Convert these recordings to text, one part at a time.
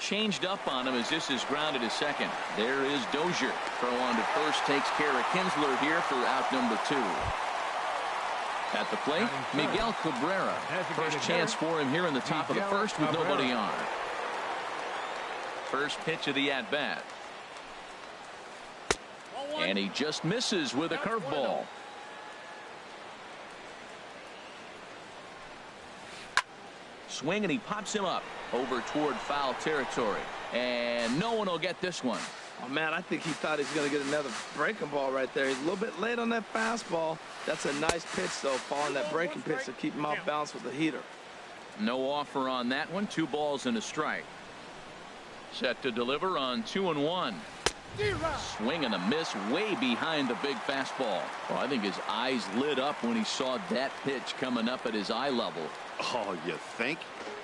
changed up on him as this is grounded to second. There is Dozier. Throw on to first takes care of Kinsler here for out number 2. At the plate, Miguel Cabrera. First chance for him here in the top of the first with nobody on. First pitch of the at-bat. And he just misses with a curveball. Swing, and he pops him up over toward foul territory. And no one will get this one. Oh, man, I think he thought he was going to get another breaking ball right there. He's a little bit late on that fastball. That's a nice pitch, though, following that breaking pitch to keep him off balance with the heater. No offer on that one. 2 balls and a strike. Set to deliver on 2-1. Swing and a miss way behind the big fastball. Well, I think his eyes lit up when he saw that pitch coming up at his eye level. Oh, you think?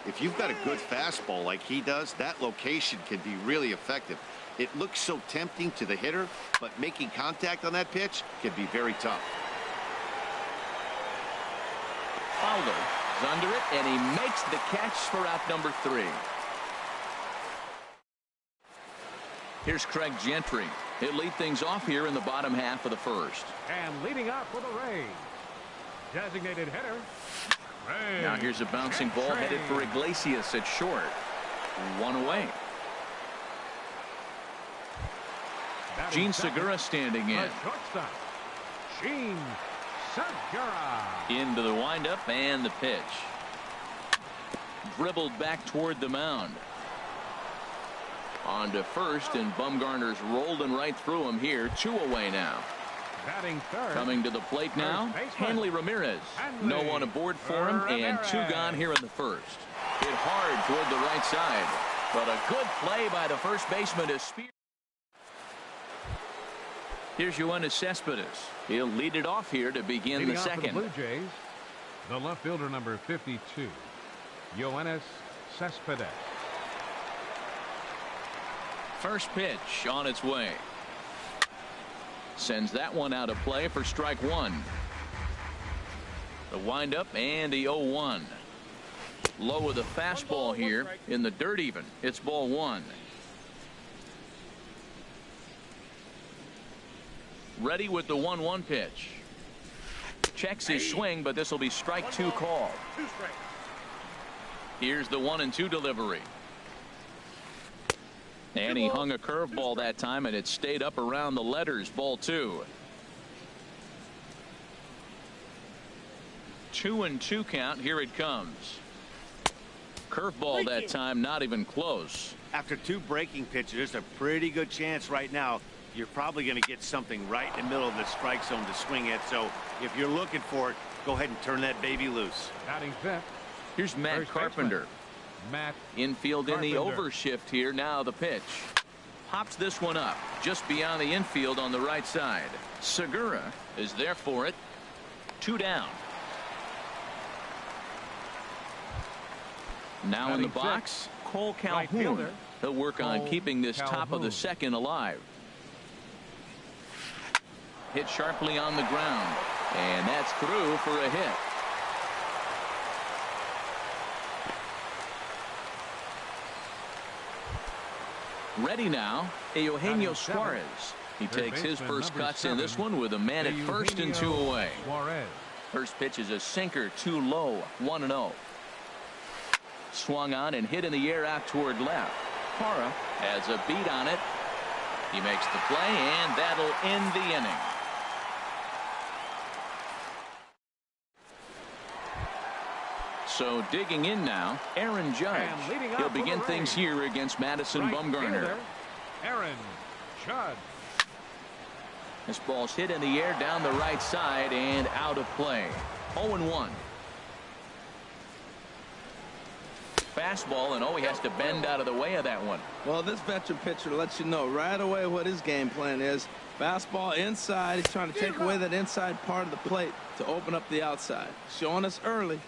If you've got a good fastball like he does, that location can be really effective. It looks so tempting to the hitter, but making contact on that pitch can be very tough. Fowler is under it, and he makes the catch for out number 3. Here's Craig Gentry. He'll lead things off here in the bottom half of the first. And leading up for the Rays, designated hitter. Ray. Now here's a bouncing ball headed for Iglesias at short. 1 away. Gene Segura standing in. Gene Segura. Into the windup and the pitch. Dribbled back toward the mound. On to first, and Bumgarner's rolling right through him here. 2 away now. Batting third. Coming to the plate now, Hanley Ramirez. No one aboard for him, and 2 gone here in the first. Hit hard toward the right side, but a good play by the first baseman to spear. Here's Yoenis Cespedes. He'll lead it off here to begin the second. The Blue Jays, the left fielder number 52, Yoenis Cespedes. First pitch on its way. Sends that one out of play for strike 1. The windup and the 0-1. Low with a fastball here in the dirt even. It's ball 1. Ready with the 1-1 pitch. Checks his swing, but this will be strike 2 called. Here's the 1-2 delivery. And he hung a curveball that time, and it stayed up around the letters. Ball 2. 2-2 count. Here it comes. Curveball that time, not even close. After 2 breaking pitches, there's a pretty good chance right now you're probably going to get something right in the middle of the strike zone to swing at. So if you're looking for it, go ahead and turn that baby loose. Batting fifth. Here's Matt Carpenter. Matt Infield in the overshift here. Now the pitch. Pops this one up just beyond the infield on the right side. Segura is there for it. 2 down. Now in the box, Cole Calhoun. He'll work on keeping this top of the second alive. Hit sharply on the ground, and that's through for a hit. Ready now, Eugenio Suarez. He takes his first cuts in this one with a man at first and 2 away. First pitch is a sinker, too low. 1-0. Swung on and hit in the air out toward left. Parra has a beat on it. He makes the play, and that'll end the inning. So digging in now, Aaron Judge. He'll begin things here against Madison Bumgarner. Aaron Judge. This ball's hit in the air down the right side and out of play. 0-1. Fastball, and he has to bend out of the way of that one. Well, this veteran pitcher lets you know right away what his game plan is. Fastball inside. He's trying to take away that inside part of the plate to open up the outside. Showing us early.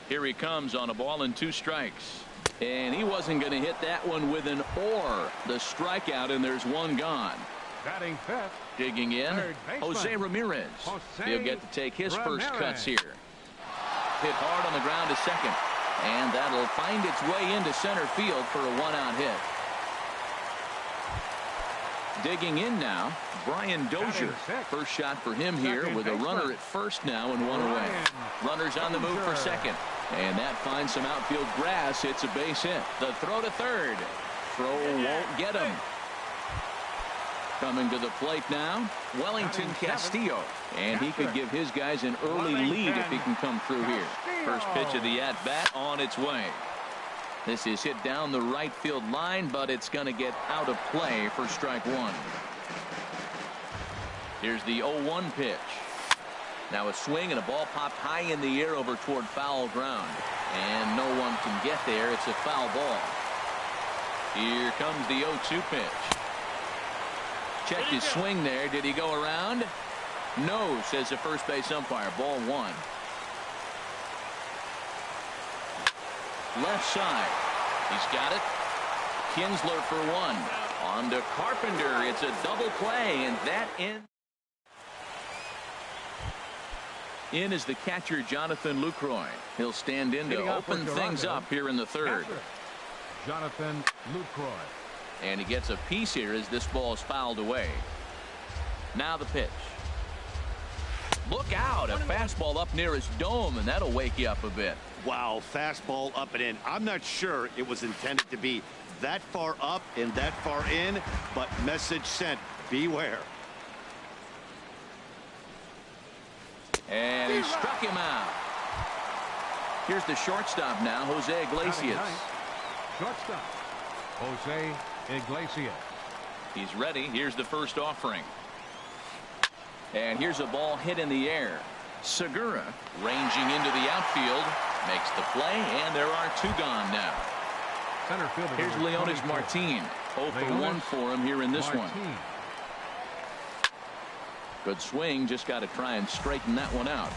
Here he comes on a ball and 2 strikes. And he wasn't going to hit that one with an or. The strikeout, and there's 1 gone. Batting fifth. Digging in, Jose Ramirez. He'll get to take his first cuts here. Hit hard on the ground to second. And that'll find its way into center field for a one-out hit. Digging in now, Brian Dozier. First shot for him here with a runner at first now and one away. Runners on the move for second. And that finds some outfield grass. It's a base hit. The throw to third. Throw won't get him. Coming to the plate now, Wellington Castillo. And he could give his guys an early lead if he can come through here. First pitch of the at-bat on its way. This is hit down the right field line, but it's going to get out of play for strike one. Here's the 0-1 pitch. Now a swing and a ball popped high in the air over toward foul ground. And no one can get there. It's a foul ball. Here comes the 0-2 pitch. Checked his swing there. Did he go around? No, says the first base umpire. Ball one. Left side. He's got it. Kinsler for one. On to Carpenter. It's a double play, and that ends. In is the catcher, Jonathan Lucroy. He'll stand in to open things up here in the third. Jonathan Lucroy. And he gets a piece here as this ball is fouled away. Now the pitch. Look out. A fastball up near his dome, and that'll wake you up a bit. Wow, fastball up and in. I'm not sure it was intended to be that far up and that far in, but message sent. Beware. And he struck him out. Here's the shortstop now, Jose Iglesias. Shortstop, Jose Iglesias. He's ready. Here's the first offering. And here's a ball hit in the air. Segura ranging into the outfield. Makes the play, and there are two gone now. Center fielder. Here's Leonis Martin. 0 for 1 for him here in this one. Good swing. Just got to try and straighten that one out.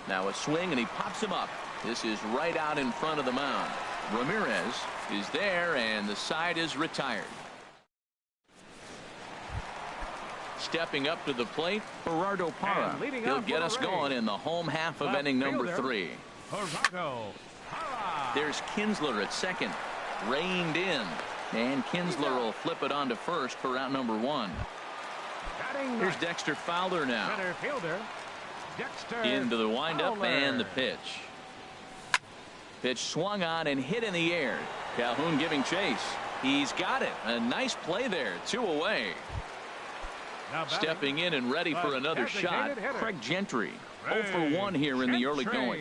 Now a swing, and he pops him up. This is right out in front of the mound. Ramirez is there, and the side is retired. Stepping up to the plate, Gerardo Parra. He'll get us going in the home half of inning number 3. There's Kinsler at second. Reined in. And Kinsler will flip it on to first for out number 1. Here's Dexter Fowler now. Into the windup and the pitch. Pitch swung on and hit in the air. Calhoun giving chase. He's got it. A nice play there. 2 away. Stepping in and ready for another shot, Craig Gentry. 0 for 1 here in the early going.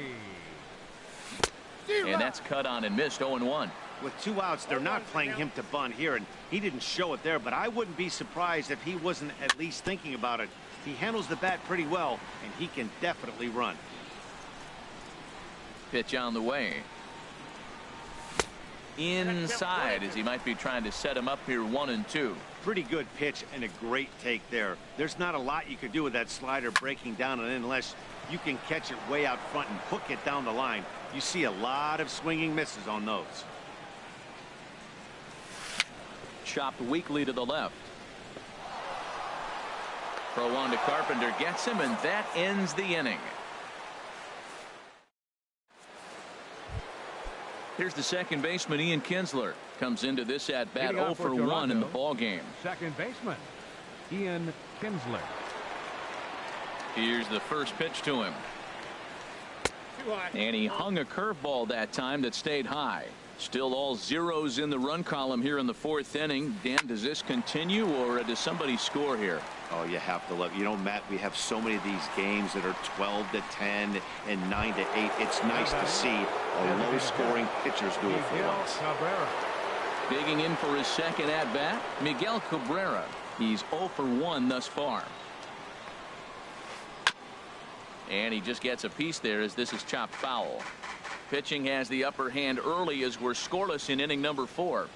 And that's cut on and missed. 0-1. With 2 outs, they're not playing him to bunt here, and he didn't show it there, but I wouldn't be surprised if he wasn't at least thinking about it. He handles the bat pretty well, and he can definitely run. Pitch on the way. Inside, as he might be trying to set him up here 1-2. Pretty good pitch and a great take there. There's not a lot you could do with that slider breaking down and in unless you can catch it way out front and hook it down the line. You see a lot of swinging misses on those. Chopped weakly to the left. Throw on to Carpenter, gets him, and that ends the inning. Here's the second baseman, Ian Kinsler. Comes into this at bat 0 for 1 in the ball game. Second baseman, Ian Kinsler. Here's the first pitch to him. And he hung a curveball that time that stayed high. Still all zeros in the run column here in the 4th inning. Dan, does this continue, or does somebody score here? Oh, you have to look. You know, Matt, we have so many of these games that are 12-10 and 9-8. It's nice to see a low-scoring pitchers do it for once. Digging in for his second at-bat, Miguel Cabrera. He's 0 for 1 thus far. And he just gets a piece there as this is chopped foul. Pitching has the upper hand early as we're scoreless in inning number 4.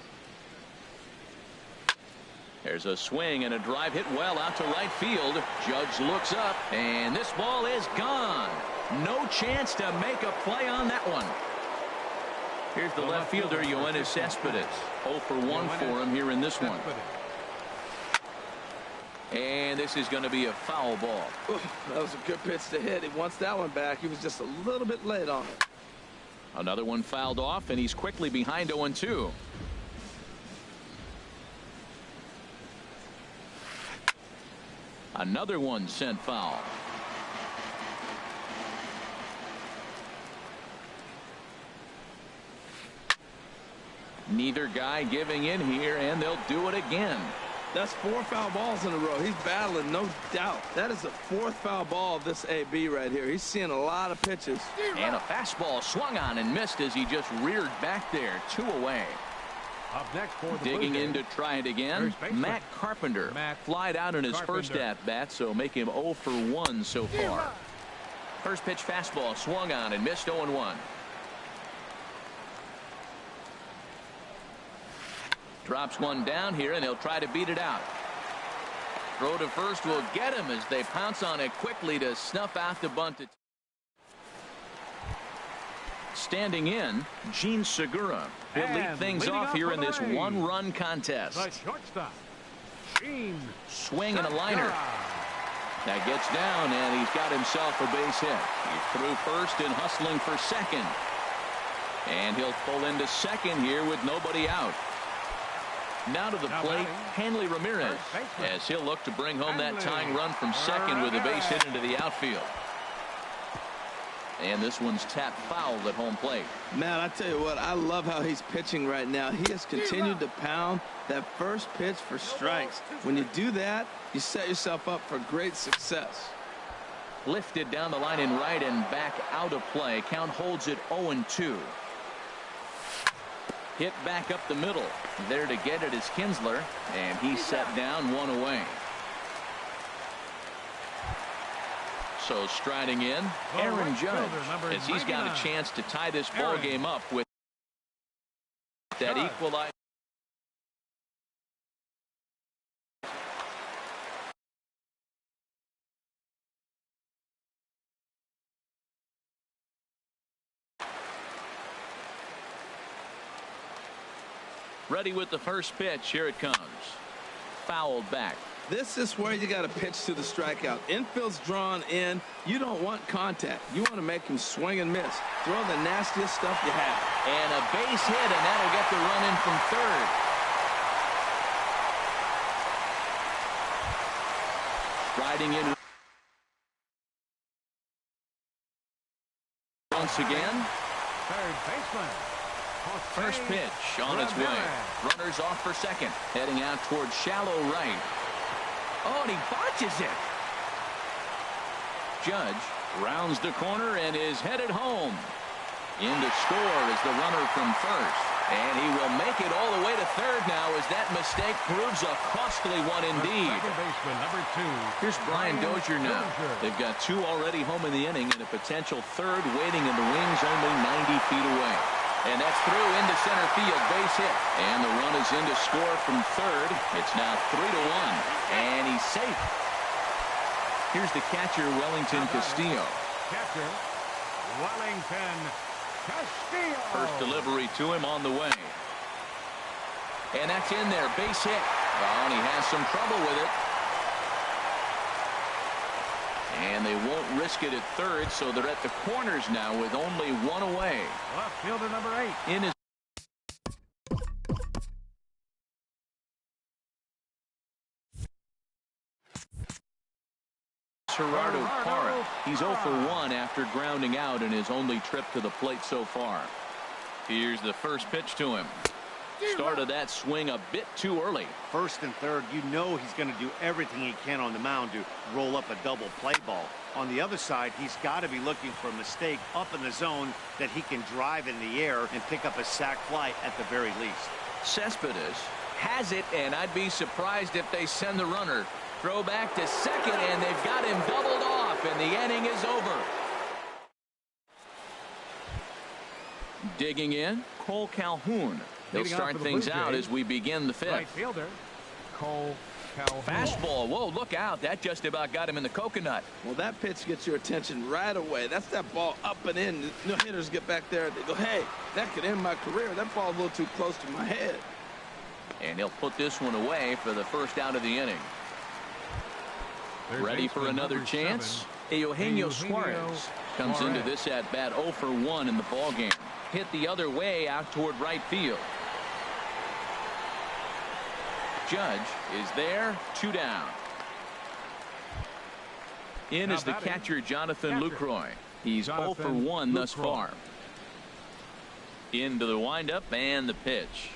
There's a swing and a drive hit well out to right field. Judge looks up, and this ball is gone. No chance to make a play on that one. Here's the left fielder, Yoenis Cespedes. 0 for 1 for him here in this one. And this is going to be a foul ball. Ooh, that was a good pitch to hit. He wants that one back. He was just a little bit late on it. Another one fouled off, and he's quickly behind 0-2. Another one sent foul. Neither guy giving in here, and they'll do it again. That's 4 foul balls in a row. He's battling, no doubt. That is the 4th foul ball of this AB right here. He's seeing a lot of pitches. And a fastball swung on and missed as he just reared back there. 2 away. Up next for the Digging in to try it again, Matt Carpenter. Flied out in his first at-bat, so make him 0 for 1 so far. First pitch fastball swung on and missed 0-1. Drops one down here, and he'll try to beat it out. Throw to first will get him as they pounce on it quickly to snuff out the bunt. Standing in, Gene Segura. He'll lead things off here in this 1-run contest. The shortstop, Gene. Swing and a liner. That gets down, and he's got himself a base hit. He's through first and hustling for second. And he'll pull into second here with nobody out. Now to the plate, Hanley Ramirez, as he'll look to bring home that tying run from second with a base hit into the outfield. And this one's tapped foul at home plate. Man, I tell you what, I love how he's pitching right now. He has continued to pound that first pitch for strikes. When you do that, you set yourself up for great success. Lifted down the line in right and back out of play. Count holds it 0-2. Hit back up the middle. There to get it is Kinsler, and he's set down 1 away. So striding in, Aaron Judge, as he's got a chance to tie this ball game up with that equalizer. Ready with the first pitch. Here it comes. Fouled back. This is where you got to pitch to the strikeout. Infield's drawn in. You don't want contact. You want to make him swing and miss. Throw the nastiest stuff you have. And a base hit, and that'll get the run in from third. Striding in once again. Third baseman. First pitch on its way. Runners off for second. Heading out towards shallow right. Oh, and he botches it. Judge rounds the corner and is headed home. In to score is the runner from first. And he will make it all the way to third now as that mistake proves a costly one indeed. Second baseman, number 2. Here's Brian Dozier now. They've got 2 already home in the inning and a potential third waiting in the wings only 90 feet away. And that's through into center field, base hit. And the run is in to score from third. It's now 3-1. And he's safe. Here's the catcher, Wellington Castillo. Catcher, Wellington Castillo. First delivery to him on the way. And that's in there, base hit. Oh, and he has some trouble with it. And they won't risk it at third, so they're at the corners now with only 1 away. Left fielder number 8. In his Gerardo Parra. He's 0 for 1 after grounding out in his only trip to the plate so far. Here's the first pitch to him. Started that swing a bit too early. First and third, you know he's going to do everything he can on the mound to roll up a double play ball. On the other side, he's got to be looking for a mistake up in the zone that he can drive in the air and pick up a sac fly at the very least. Cespedes has it, and I'd be surprised if they send the runner. Throw back to second, and they've got him doubled off, and the inning is over. Digging in, Cole Calhoun. He'll start things out as we begin the 5th. Right fielder, Cole Calhoun. Fastball. Whoa, look out. That just about got him in the coconut. Well, that pitch gets your attention right away. That's that ball up and in. No hitters get back there. They go, hey, that could end my career. That ball's a little too close to my head. And he'll put this one away for the first out of the inning. Ready for another chance? Eugenio Suarez comes into this at bat 0 for 1 in the ball game. Hit the other way out toward right field. Judge is there, 2 down. In is the catcher Jonathan Lucroy. He's 0 for 1 thus far. Into the windup and the pitch.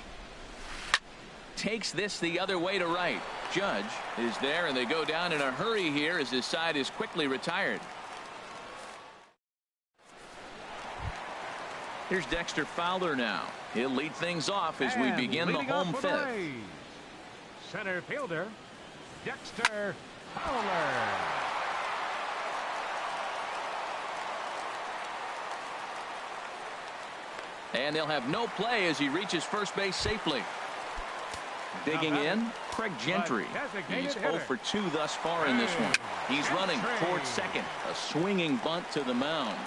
Takes this the other way to right. Judge is there, and they go down in a hurry here as his side is quickly retired. Here's Dexter Fowler now. He'll lead things off as we begin the home fifth. Center fielder Dexter Fowler. And they'll have no play as he reaches first base safely. Digging in, Craig Gentry. He's 0 for 2 thus far in this one. He's running towards second. A swinging bunt to the mound.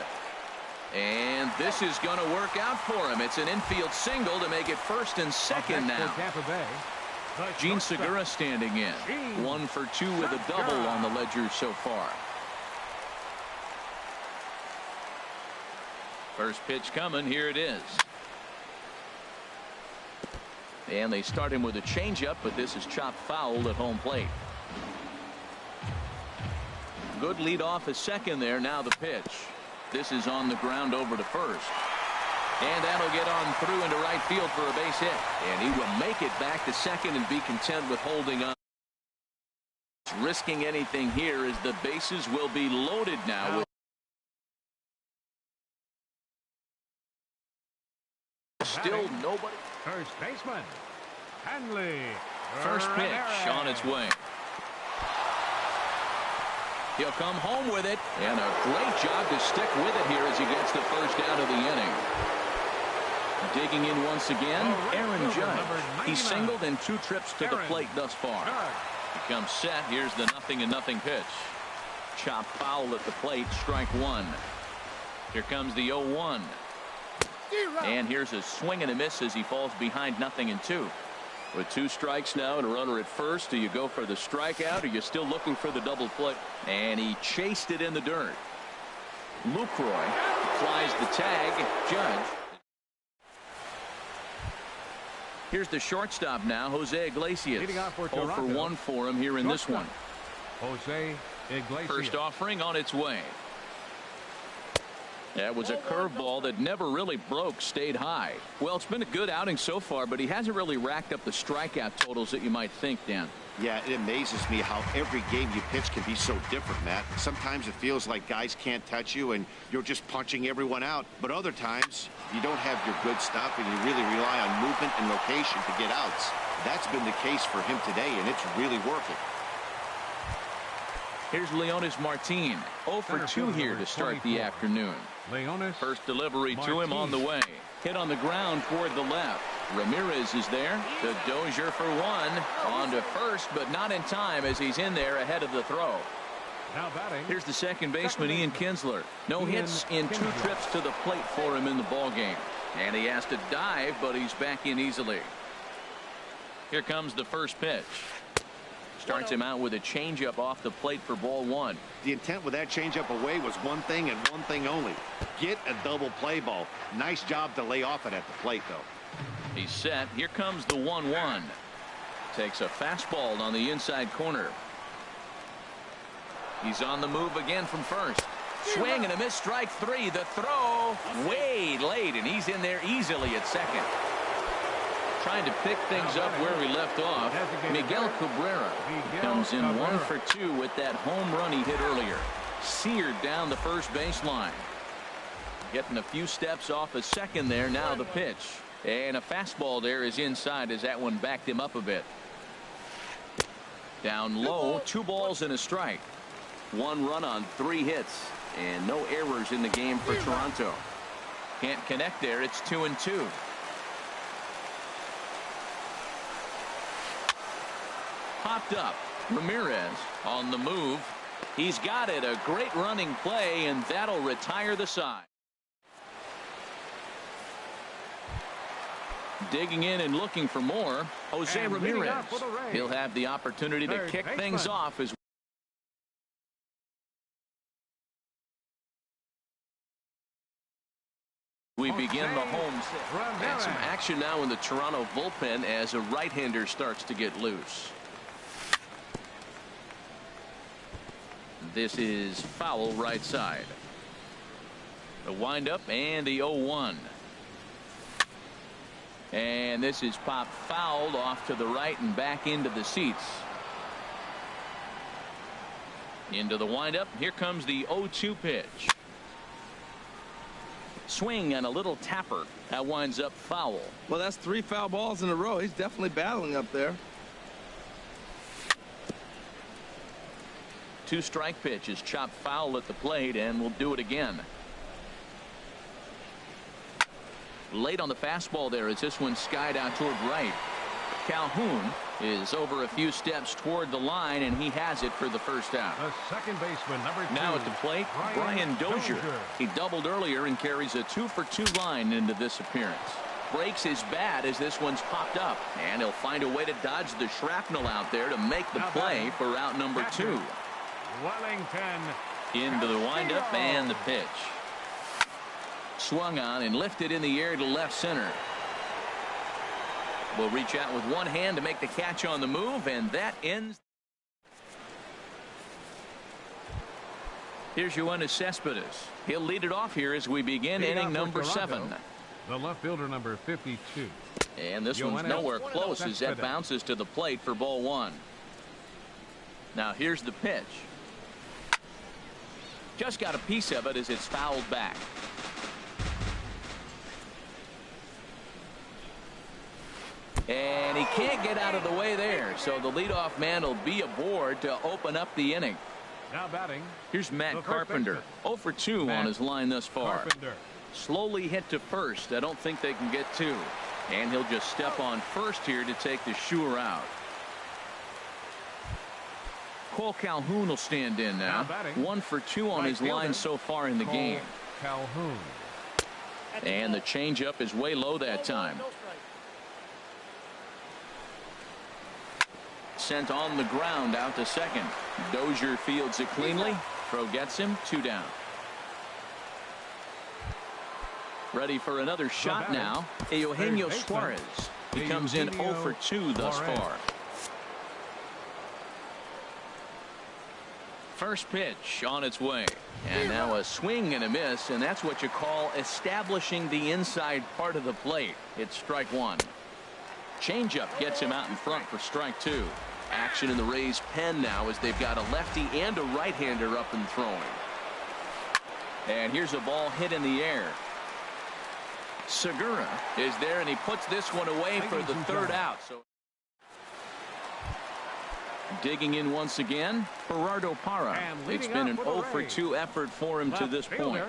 And this is going to work out for him. It's an infield single to make it first and second now. Gene Segura standing in. 1 for 2 with a double on the ledger so far. First pitch coming. Here it is. And they start him with a changeup, but this is chopped foul at home plate. Good lead off at second there. Now the pitch. This is on the ground over to first. And that'll get on through into right field for a base hit. And he will make it back to second and be content with holding on. Risking anything here as the bases will be loaded now. Still nobody. First baseman Hanley. First pitch on its way. He'll come home with it, and a great job to stick with it here as he gets the first out of the inning. Digging in once again, Aaron Judge. He's singled in 2 trips to the plate thus far. He comes set. Here's the 0-0 pitch. Chop foul at the plate, strike 1. Here comes the 0-1. And here's a swing and a miss as he falls behind 0-2. With 2 strikes now and a runner at first, do you go for the strikeout or are you still looking for the double play? And he chased it in the dirt. Lucroy flies the tag. Judge. Here's the shortstop now, Jose Iglesias. 0 for 1 for him here in this one. Jose Iglesias. First offering on its way. That was a curveball that never really broke, stayed high. Well, it's been a good outing so far, but he hasn't really racked up the strikeout totals that you might think, Dan. Yeah, it amazes me how every game you pitch can be so different, Matt. Sometimes it feels like guys can't touch you and you're just punching everyone out. But other times, you don't have your good stuff and you really rely on movement and location to get outs. That's been the case for him today, and it's really working. Here's Leonis Martin. 0 for 2 here to start the afternoon. First delivery to him on the way. Hit on the ground toward the left. Ramirez is there. The Dozier for 1. On to first, but not in time as he's in there ahead of the throw. Here's the second baseman, Ian Kinsler. No hits in 2 trips to the plate for him in the ball game. And he has to dive, but he's back in easily. Here comes the first pitch. Starts him out with a changeup off the plate for ball 1. The intent with that changeup away was one thing and one thing only. Get a double play ball. Nice job to lay off it at the plate, though. He's set. Here comes the 1-1. Takes a fastball on the inside corner. He's on the move again from first. Swing and a miss, strike 3. The throw way late, and he's in there easily at second. Trying to pick things up where he left off. Miguel Cabrera comes in 1 for 2 with that home run he hit earlier. Seared down the first baseline. Getting a few steps off a second there. Now the pitch. And a fastball there is inside as that one backed him up a bit. Down low, 2 balls and a strike. 1 run on 3 hits. And no errors in the game for Toronto. Can't connect there. It's 2-2. Popped up. Ramirez on the move. He's got it. A great running play, and that'll retire the side. Digging in and looking for more, Jose Ramirez. He'll have the opportunity to kick things off as We begin the home set. And some action now in the Toronto bullpen as a right-hander starts to get loose. This is foul right side. The windup and the 0-1. And this is popped fouled off to the right and back into the seats. Into the windup. Here comes the 0-2 pitch. Swing and a little tapper. That winds up foul. Well, that's 3 foul balls in a row. He's definitely battling up there. 2-strike pitch is chopped foul at the plate, and we'll do it again. Late on the fastball there as this one skied out toward right. Calhoun is over a few steps toward the line, and he has it for the first out. The second baseman, number 2. Now at the plate, Brian Dozier. He doubled earlier and carries a 2-for-2 line into this appearance. Breaks his bat as this one's popped up, and he'll find a way to dodge the shrapnel out there to make the play for out number 2. Wellington. Into the windup and the pitch. Swung on and lifted in the air to left center. Will reach out with one hand to make the catch on the move, and that ends. Here's Yoenis Cespedes. He'll lead it off here as we begin inning number 7. The left fielder, number 52. And this one's nowhere close as that bounces to the plate for ball 1. Now here's the pitch. Just got a piece of it as it's fouled back. And he can't get out of the way there, so the leadoff man will be aboard to open up the inning. Now batting. Here's Matt Carpenter. 0-for-2 on his line thus far. Slowly hit to first. I don't think they can get 2. And he'll just step on first here to take the sure out. Cole Calhoun will stand in now. 1-for-2 on his line so far in the game. Calhoun. And the changeup is way low that time. Sent on the ground out to second. Dozier fields it cleanly. Throw gets him. 2 down. Ready for another shot now. Eugenio Suarez. He comes in 0-for-2 thus far. First pitch on its way. And now a swing and a miss, and that's what you call establishing the inside part of the plate. It's strike 1. Changeup gets him out in front for strike 2. Action in the Rays' pen now as they've got a lefty and a right-hander up and throwing. And here's a ball hit in the air. Segura is there, and he puts this one away for the 3rd out. So digging in once again, Gerardo Parra. It's been an 0-for-2 effort for him to this point.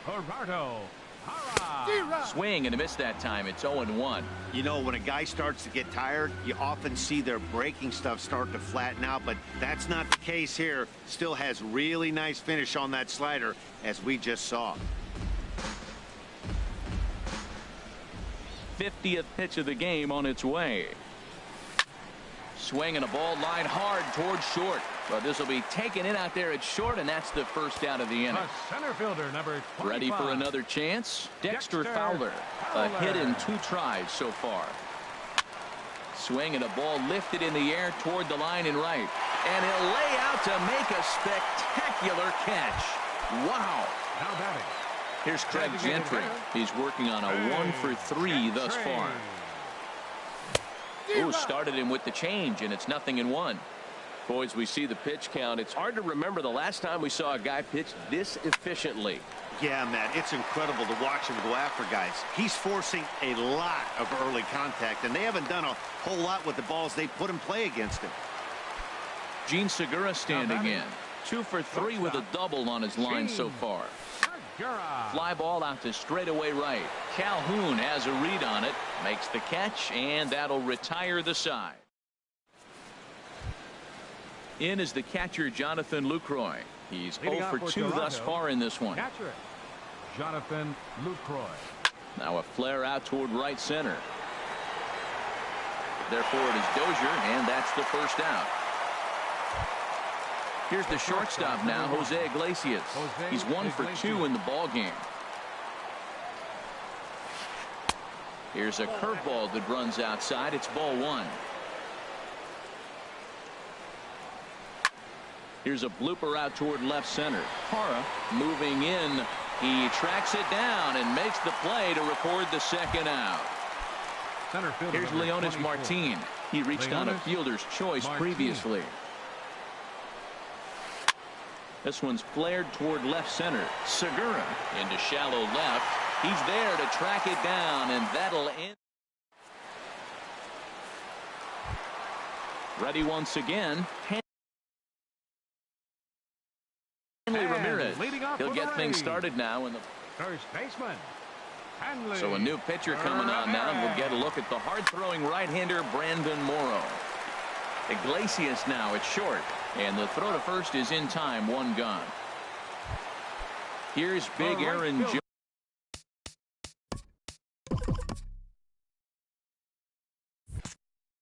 Gerardo Parra. Swing and a miss that time. It's 0-1. You know, when a guy starts to get tired, you often see their breaking stuff start to flatten out, but that's not the case here. Still has really nice finish on that slider, as we just saw. 50th pitch of the game on its way. Swing and a ball line hard towards short. But this will be taken in out there at short, and that's the first out of the inning. The center fielder, number 25. Ready for another chance. Dexter Fowler. A hit in 2 tries so far. Swing and a ball lifted in the air toward the line and right. And he'll lay out to make a spectacular catch. Wow. Now batting. Here's Craig Gentry. He's working on a 1-for-3 thus far. Ooh, started him with the change, and it's 0-1. Boys, we see the pitch count. It's hard to remember the last time we saw a guy pitch this efficiently. Yeah, Matt, it's incredible to watch him go after guys. He's forcing a lot of early contact, and they haven't done a whole lot with the balls they put in play against him. Gene Segura standing in. 2-for-3 with a double on his line so far. Fly ball out to straightaway right. Calhoun has a read on it, makes the catch, and that'll retire the side. In is the catcher, Jonathan Lucroy. He's 0-for-2 thus far in this one. Catcher, Jonathan Lucroy. Now a flare out toward right center. Therefore it is Dozier, and that's the first out. Here's the shortstop now, Jose Iglesias. He's 1-for-2 in the ball game. Here's a curveball that runs outside. It's ball one. Here's a blooper out toward left center. Hara moving in. He tracks it down and makes the play to record the second out. Center fielder Here's Leonis Martin. He reached on a fielder's choice previously. This one's flared toward left center. Segura into shallow left. He's there to track it down, and that'll end. Ready once again. Ramirez. He'll get things started now in the first baseman. So a new pitcher coming on now, and we'll get a look at the hard-throwing right-hander Brandon Morrow. Iglesias now at short, and the throw to first is in time. One gone. Here's big Aaron Jones.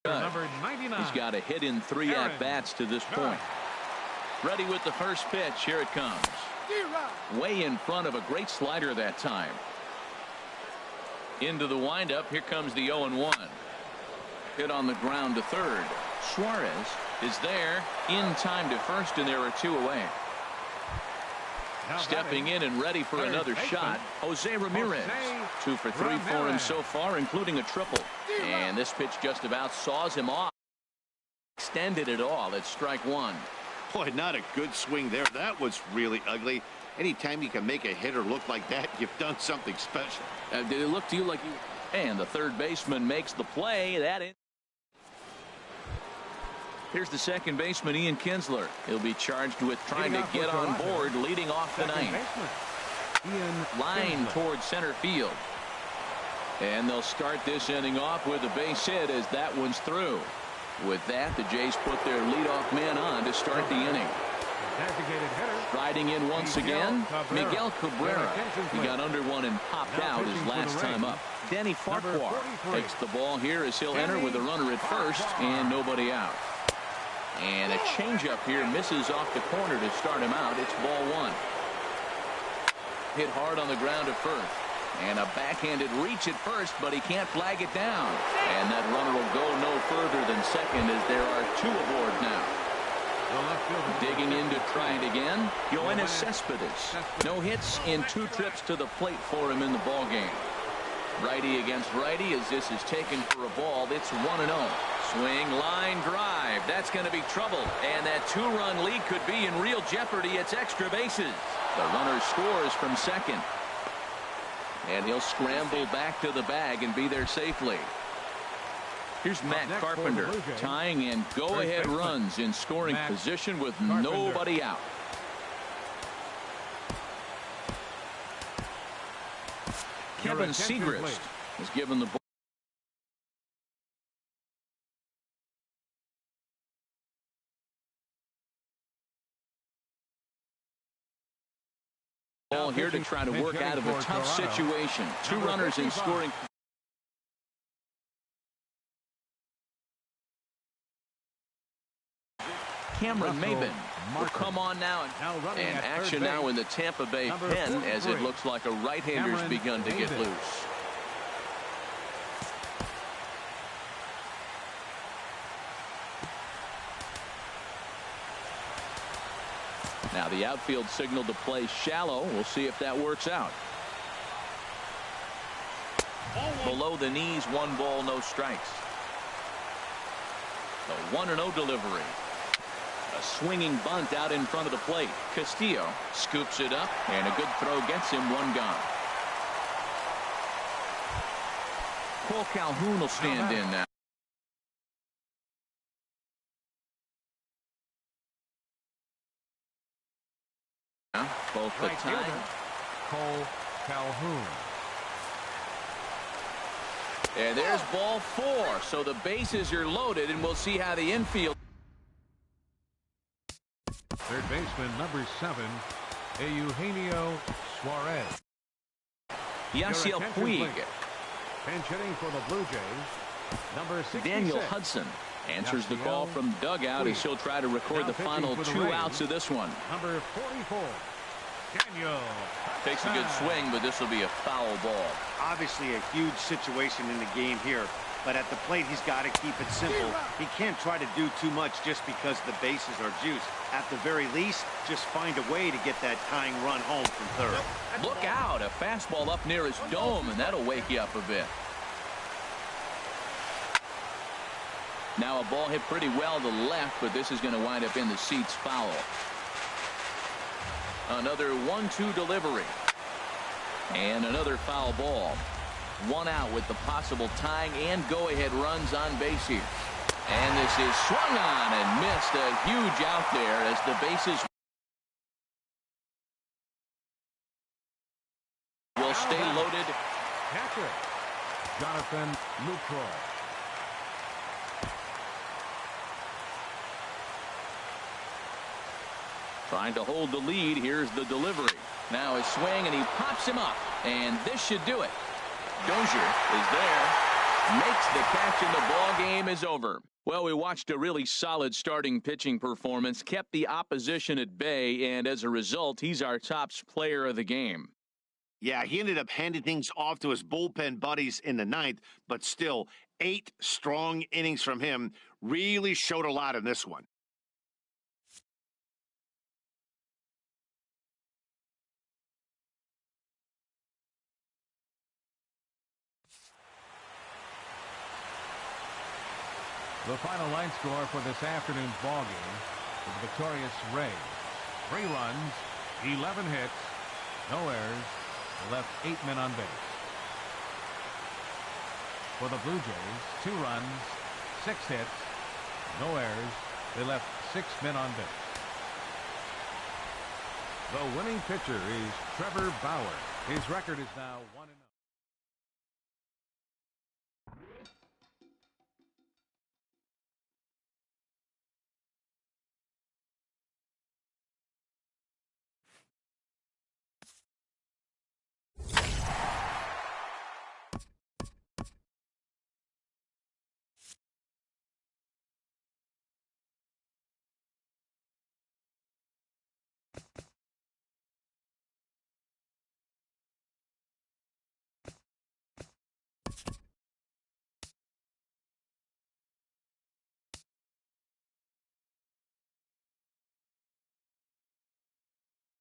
Number 99. He's got a hit in 3 at-bats to this point. Ready with the first pitch. Here it comes. Way in front of a great slider that time. Into the windup. Here comes the 0-1. Hit on the ground to third. Suarez is there in time to first, and there are 2 away. Stepping in and ready for another shot, Jose Ramirez. 2 for 3 for him so far, including a triple. And this pitch just about saws him off. Extended it all. It's strike one. Boy, not a good swing there. That was really ugly. Anytime you can make a hitter look like that, you've done something special. Did it look to you like you... And the third baseman makes the play. Here's the second baseman, Ian Kinsler. He'll be charged with trying to get on board, leading off the ninth. Line towards center field. And they'll start this inning off with a base hit as that one's through. With that, the Jays put their leadoff man on to start the inning. Striding in once again, Miguel Cabrera. He got under one and popped out his last time up. Denny Farquhar takes the ball here as he'll enter with a runner at first and nobody out. And a changeup here misses off the corner to start him out. It's ball one. Hit hard on the ground at first. And a backhanded reach at first, but he can't flag it down. And that runner will go no further than second as there are 2 aboard now. Digging in to try it again, Yoenis Cespedes. No hits in 2 trips to the plate for him in the ballgame. Righty against righty as this is taken for a ball. It's 1-0. Swing, line, drive. That's going to be trouble. And that 2-run lead could be in real jeopardy. It's extra bases. The runner scores from second. And he'll scramble back to the bag and be there safely. Here's Matt Carpenter tying and go-ahead runs in scoring position with nobody out. Kevin Segrist is given the ball. Here to try to work out of a tough situation. 2 runners in scoring. Cameron Maybin will come on now, and action now in the Tampa Bay pen as it looks like a right-hander's begun to get loose. Now the outfield signal to play shallow. We'll see if that works out. Below the knees, 1 ball, no strikes. The 1-0 delivery. A swinging bunt out in front of the plate. Castillo scoops it up, and a good throw gets him 1 gone. Cole Calhoun will stand in now. Both the time. Cole Calhoun. And there's ball 4. So the bases are loaded, and we'll see how the infield. Third baseman, number 7, Eugenio Suarez. Yasiel Puig. Pinch hitting for the Blue Jays, number 66. Daniel Hudson answers the call from dugout as he'll try to record the final 2 outs of this one. Number 44. Daniel. Takes a good swing, but this will be a foul ball. Obviously a huge situation in the game here, but at the plate he's got to keep it simple. He can't try to do too much just because the bases are juiced. At the very least, just find a way to get that tying run home from third. Look out, a fastball up near his dome, and that'll wake you up a bit. Now a ball hit pretty well to left, but this is going to wind up in the seats foul. Another 1-2 delivery. And another foul ball. One out with the possible tying and go-ahead runs on base here. And this is swung on and missed. A huge out there as the bases will stay loaded. Catcher, Jonathan Lucroy. Trying to hold the lead. Here's the delivery. Now his swing, and he pops him up. And this should do it. Dozier is there. Makes the catch, and the ball game is over. Well, we watched a really solid starting pitching performance, kept the opposition at bay, and as a result, he's our top player of the game. Yeah, he ended up handing things off to his bullpen buddies in the ninth, but still, 8 strong innings from him really showed a lot in this one. The final line score for this afternoon's ball game for the victorious Rays. 3 runs, 11 hits, no errors. They left 8 men on base. For the Blue Jays, 2 runs, 6 hits, no errors. They left 6 men on base. The winning pitcher is Trevor Bauer. His record is now 1-0.